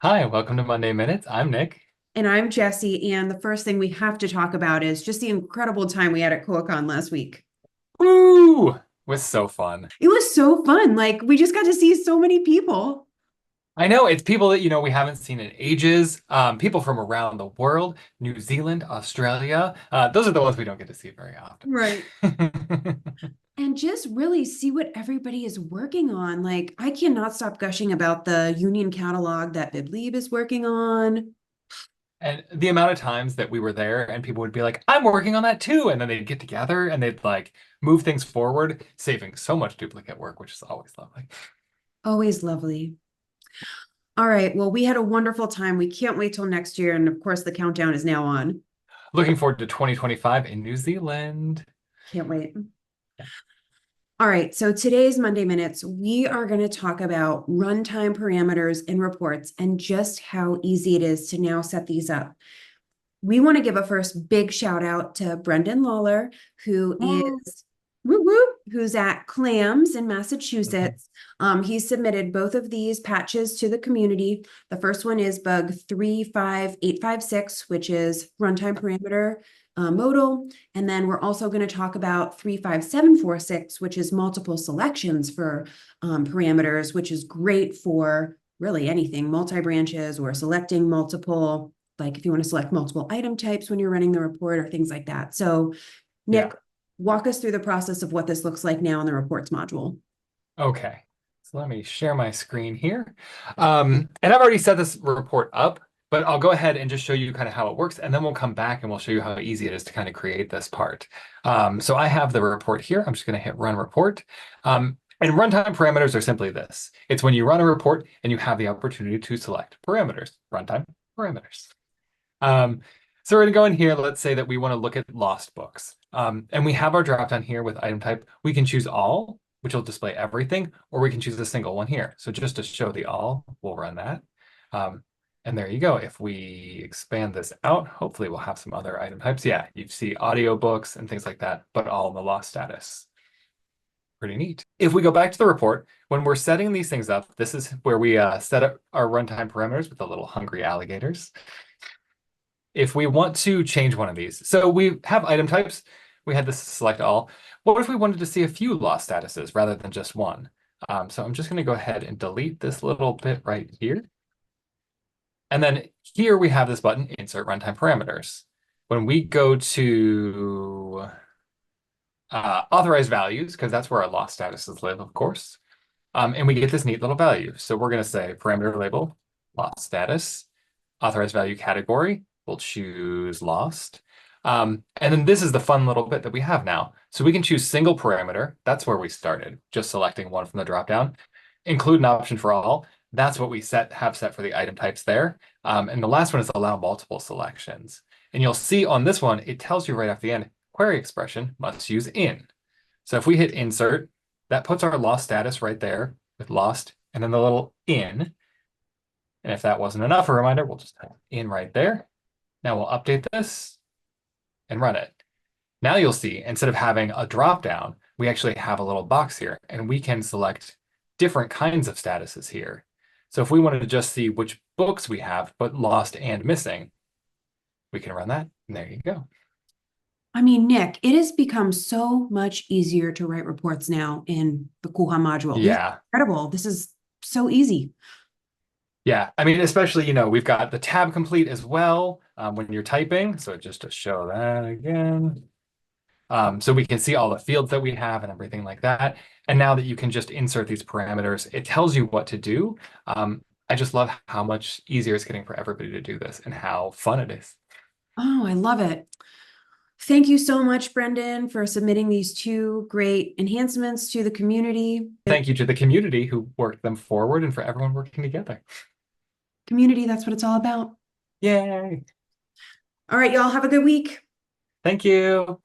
Hi, welcome to Monday Minutes. I'm Nick. And I'm Jessie, and the first thing we have to talk about is just the incredible time we had at Koha last week. Woo! Was so fun. It was so fun. Like, we just got to see so many people. I know it's people that we haven't seen in ages. People from around the world, New Zealand, Australia. Those are the ones we don't get to see very often. Right. And just really see what everybody is working on. Like, I cannot stop gushing about the union catalog that BibLeap is working on. And the amount of times that we were there and people would be like, I'm working on that too. And then they'd get together and they'd like move things forward, saving so much duplicate work, which is always lovely. Always lovely. All right. Well, we had a wonderful time. We can't wait till next year. And of course, the countdown is now on. Looking forward to 2025 in New Zealand. Can't wait. All right, so today's Monday Minutes, we are going to talk about runtime parameters in reports and just how easy it is to now set these up. We want to give a first big shout out to Brendan Lawler, who is who's at Clams in Massachusetts. He submitted both of these patches to the community. The first one is bug 35856, which is runtime parameter modal. And then we're also going to talk about 35746, which is multiple selections for parameters, which is great for really anything, multi-branches or selecting multiple, like if you want to select multiple item types when you're running the report or things like that. So Nick, Yeah. walk us through the process of what this looks like now in the reports module. Okay. So let me share my screen here. And I've already set this report up, but I'll go ahead and just show you kind of how it works, and then we'll come back and we'll show you how easy it is to kind of create this part. So I have the report here. I'm just going to hit run report. And runtime parameters are simply this. It's when you run a report and you have the opportunity to select parameters, runtime parameters. So we're going to go in here. Let's say that we want to look at lost books. And we have our dropdown here with item type. We can choose all, which will display everything, or we can choose a single one here. So just to show the all, we'll run that. And there you go. If we expand this out, hopefully we'll have some other item types. Yeah, you see audiobooks and things like that, but all in the lost status. Pretty neat. If we go back to the report, when we're setting these things up, this is where we set up our runtime parameters with the little hungry alligators. If we want to change one of these, so we have item types, we had this select all. What if we wanted to see a few lost statuses rather than just one? So I'm just going to go ahead and delete this little bit right here. And then here we have this button, Insert Runtime Parameters. When we go to authorize values, because that's where our lost statuses live, of course, and we get this neat little value. So we're going to say parameter label, lost status, authorize value category, we'll choose lost. And then this is the fun little bit that we have now. So we can choose single parameter. That's where we started, just selecting one from the dropdown. Include an option for all. That's what we have set for the item types there. And the last one is allow multiple selections. And you'll see on this one, it tells you right off the end, query expression must use in. So if we hit insert, that puts our lost status right there with lost and then the little in. And if that wasn't enough, a reminder, we'll just type in right there. Now we'll update this and run it. Now you'll see, instead of having a drop-down, we actually have a little box here, and we can select different kinds of statuses here. So if we wanted to just see which books we have, but lost and missing, we can run that, and there you go. I mean, Nick, it has become so much easier to write reports now in the Koha module. This is Yeah. incredible. This is so easy. Yeah, I mean, especially, we've got the tab complete as well when you're typing. So just to show that again. So we can see all the fields that we have and everything like that. And now that you can just insert these parameters, it tells you what to do. I just love how much easier it's getting for everybody to do this and how fun it is. Oh, I love it. Thank you so much, Brendan, for submitting these two great enhancements to the community. Thank you to the community who worked them forward and for everyone working together. Community, that's what it's all about. Yay. All right, y'all, have a good week. Thank you.